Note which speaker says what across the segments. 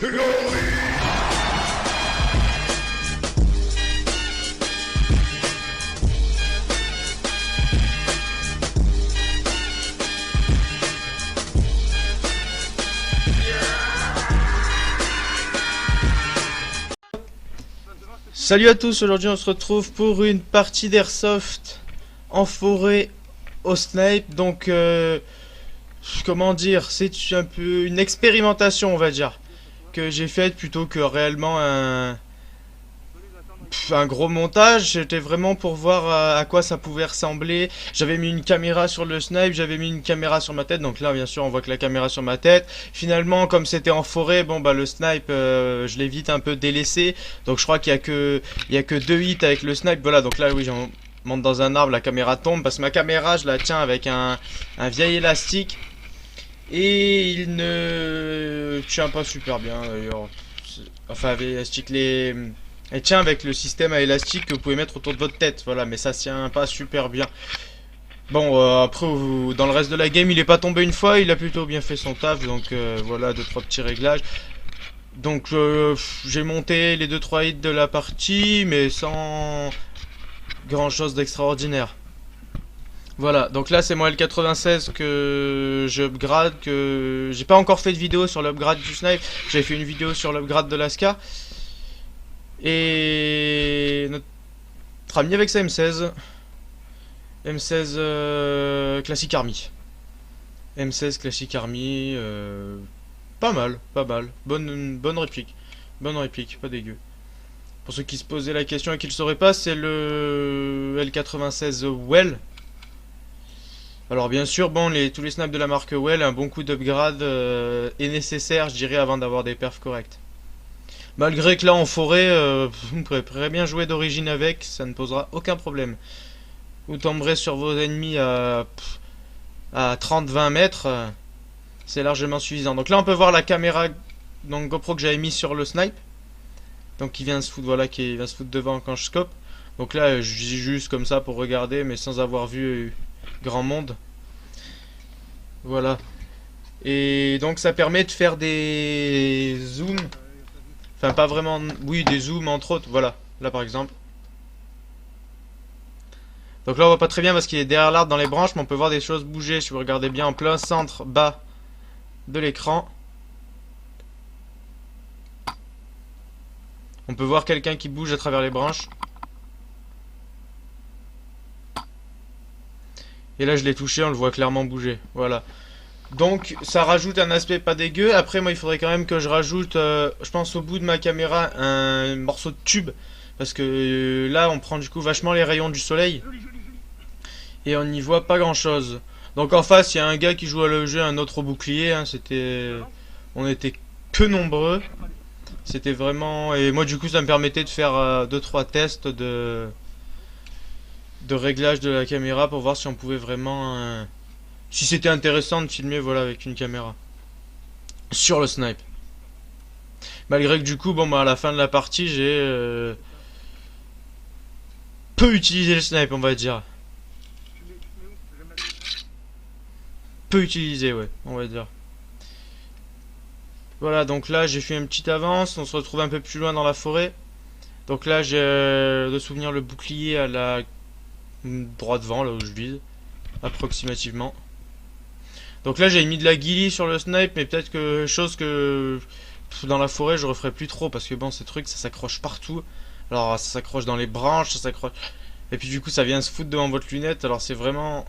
Speaker 1: Salut à tous, aujourd'hui on se retrouve pour une partie d'airsoft en forêt au snipe. Donc comment dire, c'est un peu une expérimentation, on va dire, que j'ai faite plutôt que réellement un gros montage. C'était vraiment pour voir à quoi ça pouvait ressembler. J'avais mis une caméra sur le snipe, j'avais mis une caméra sur ma tête. Donc là bien sûr on voit que la caméra sur ma tête. Finalement comme c'était en forêt, bon bah le snipe je l'ai vite un peu délaissé. Donc je crois qu'il y a que 2 hits avec le snipe. Voilà, donc là oui, j'en monte dans un arbre, la caméra tombe parce que ma caméra je la tiens avec un vieil élastique et il ne tient pas super bien d'ailleurs. Enfin l'élastique, elle tient avec le système à élastique que vous pouvez mettre autour de votre tête, voilà, mais ça tient pas super bien. Bon, après, dans le reste de la game, il est pas tombé une fois, il a plutôt bien fait son taf, donc voilà, 2-3 petits réglages. Donc, j'ai monté les 2-3 hits de la partie, mais sans grand chose d'extraordinaire. Voilà, donc là c'est moi L96 que je upgrade, que j'ai pas encore fait de vidéo sur l'upgrade du snipe, j'avais fait une vidéo sur l'upgrade de l'ASCA. Et notre ami avec sa M16 Classic Army. M16 Classic Army, pas mal, bonne réplique. Bonne réplique, pas dégueu. Pour ceux qui se posaient la question et qui le sauraient pas, c'est le L96 Well. Alors bien sûr, bon, tous les snaps de la marque Well, un bon coup d'upgrade est nécessaire, je dirais, avant d'avoir des perfs corrects. Malgré que là en forêt, vous pourrez bien jouer d'origine avec, ça ne posera aucun problème. Vous tomberez sur vos ennemis à 30-20 mètres, c'est largement suffisant. Donc là on peut voir la caméra donc GoPro que j'avais mis sur le snipe. Donc qui vient se foutre, voilà, qui vient se foutre devant quand je scope. Donc là je dis juste comme ça pour regarder, mais sans avoir vu grand monde. Voilà. Et donc ça permet de faire des zooms. Enfin pas vraiment, oui, des zooms entre autres, voilà, là par exemple. Donc là on voit pas très bien parce qu'il est derrière l'arbre dans les branches, mais on peut voir des choses bouger si vous regardez bien en plein centre bas de l'écran. On peut voir quelqu'un qui bouge à travers les branches. Et là je l'ai touché, on le voit clairement bouger, voilà. Donc ça rajoute un aspect pas dégueu. Après moi il faudrait quand même que je rajoute je pense au bout de ma caméra un morceau de tube. Parce que là on prend du coup vachement les rayons du soleil. Et on n'y voit pas grand chose. Donc en face il y a un gars qui joue à le jeu, un autre au bouclier, hein. On était peu nombreux. C'était vraiment... Et moi du coup ça me permettait de faire 2-3 tests de réglage de la caméra pour voir si on pouvait vraiment... si c'était intéressant de filmer, voilà, avec une caméra sur le snipe. Malgré que du coup, bon bah à la fin de la partie, j'ai peu utilisé le snipe, on va dire. Peu utilisé, ouais, on va dire. Voilà, donc là j'ai fait une petite avance, on se retrouve un peu plus loin dans la forêt. Donc là j'ai de souvenir le bouclier à la droite devant, là où je vise, approximativement. Donc là j'ai mis de la ghillie sur le snipe, mais peut-être que chose que dans la forêt je referai plus trop, parce que bon ces trucs ça s'accroche partout. Alors ça s'accroche dans les branches, ça s'accroche, et puis du coup ça vient se foutre devant votre lunette. Alors c'est vraiment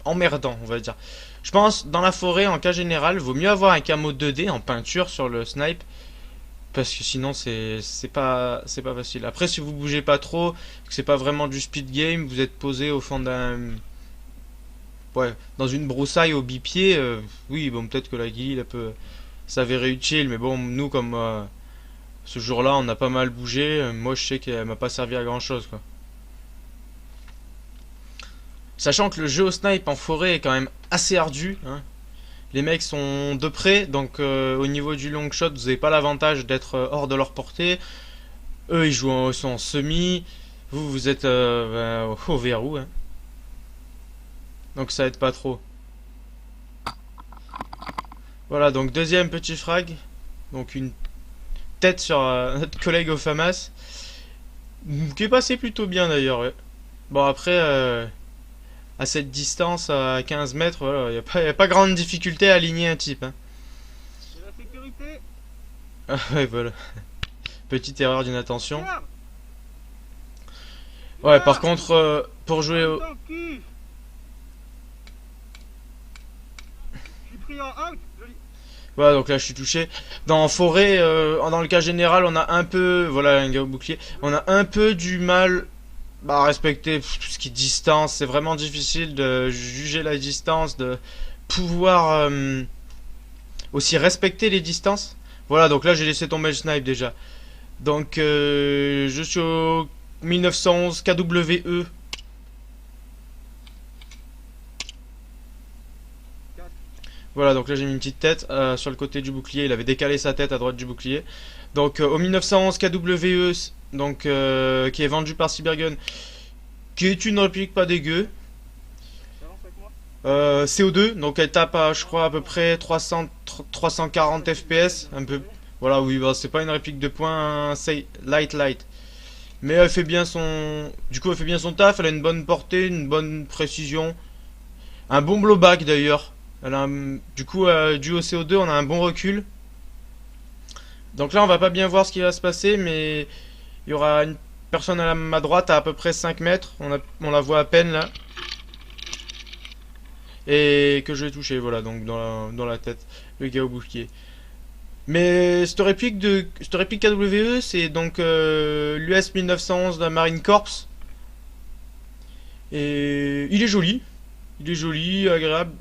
Speaker 1: emmerdant, on va dire. Je pense dans la forêt en cas général vaut mieux avoir un camo 2D en peinture sur le snipe, parce que sinon c'est pas facile. Après si vous bougez pas trop, que c'est pas vraiment du speed game, vous êtes posé au fond d'un... ouais, dans une broussaille au bipied, oui, bon, peut-être que la ghillie peut s'avérer utile, mais bon, nous, comme ce jour-là, on a pas mal bougé, moi, je sais qu'elle m'a pas servi à grand-chose, quoi. Sachant que le jeu au snipe en forêt est quand même assez ardu, hein. Les mecs sont de près, donc au niveau du long shot, vous n'avez pas l'avantage d'être hors de leur portée. Eux, ils sont en semi, vous êtes au verrou, hein. Donc ça aide pas trop. Voilà, donc deuxième petit frag. Donc une tête sur notre collègue au FAMAS. Qui est passé plutôt bien d'ailleurs. Ouais. Bon après, à cette distance, à 15 mètres, voilà, y a pas grande difficulté à aligner un type. Hein.
Speaker 2: C'est la sécurité.
Speaker 1: Ah ouais, voilà. Petite erreur d'inattention.
Speaker 2: Regarde,
Speaker 1: Ouais, par
Speaker 2: regarde.
Speaker 1: contre, pour jouer au...
Speaker 2: Dans le cul. Je suis pris en halte.
Speaker 1: Voilà, donc là je suis touché. Dans forêt, dans le cas général, on a un peu... Voilà, un gars au bouclier. On a un peu du mal à respecter tout ce qui est distance. C'est vraiment difficile de juger la distance, de pouvoir aussi respecter les distances. Voilà, donc là j'ai laissé tomber le snipe déjà. Donc je suis au 1911 KWE. Voilà, donc là j'ai mis une petite tête sur le côté du bouclier. Il avait décalé sa tête à droite du bouclier. Donc au 1911 KWE, donc qui est vendu par Cybergun, qui est une réplique pas dégueu.
Speaker 2: Avance avec moi.
Speaker 1: CO2, donc elle tape à, je crois, à peu près 340 FPS, un peu. Voilà, oui, bah, c'est pas une réplique de poing, c'est light. Mais elle fait bien son, du coup, elle fait bien son taf. Elle a une bonne portée, une bonne précision, un bon blowback d'ailleurs. Elle a du coup, dû au CO2, on a un bon recul. Donc là, on va pas bien voir ce qui va se passer, mais il y aura une personne à ma droite à peu près 5 mètres. On la voit à peine là. Et que je vais toucher, voilà, donc dans la tête, le gars au bouclier. Mais cette réplique KWE, c'est donc l'US 1911 de la Marine Corps. Et il est joli, agréable.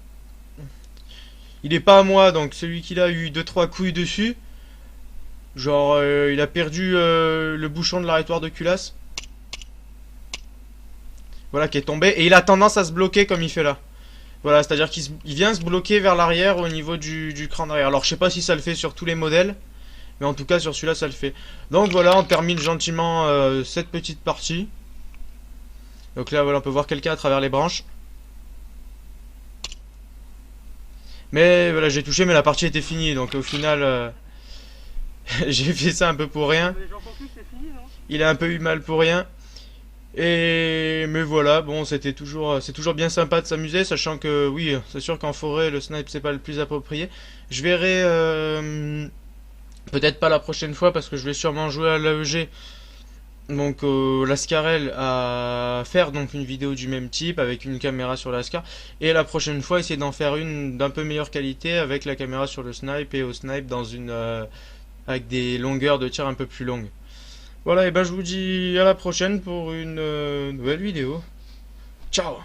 Speaker 1: Il est pas à moi, donc celui qui a eu deux trois couilles dessus. Genre, il a perdu le bouchon de l'arrêtoire de culasse. Voilà, qui est tombé. Et il a tendance à se bloquer comme il fait là. Voilà, c'est-à-dire il vient se bloquer vers l'arrière au niveau du cran d'arrière. Alors je sais pas si ça le fait sur tous les modèles, mais en tout cas sur celui-là ça le fait. Donc voilà, on termine gentiment cette petite partie. Donc là voilà, on peut voir quelqu'un à travers les branches. Mais voilà, j'ai touché mais la partie était finie, donc au final j'ai fait ça un peu pour rien.
Speaker 2: Mais j'en conclus que c'est fini, non?
Speaker 1: Il a un peu eu mal pour rien. Et mais voilà, bon, c'est toujours bien sympa de s'amuser, sachant que oui, c'est sûr qu'en forêt le snipe c'est pas le plus approprié. Je verrai peut-être pas la prochaine fois parce que je vais sûrement jouer à l'AEG, donc l'Ascarel, à faire donc une vidéo du même type avec une caméra sur l'Ascar, et la prochaine fois essayer d'en faire une d'un peu meilleure qualité avec la caméra sur le snipe et au snipe dans une avec des longueurs de tir un peu plus longues. Voilà, et ben je vous dis à la prochaine pour une nouvelle vidéo. Ciao!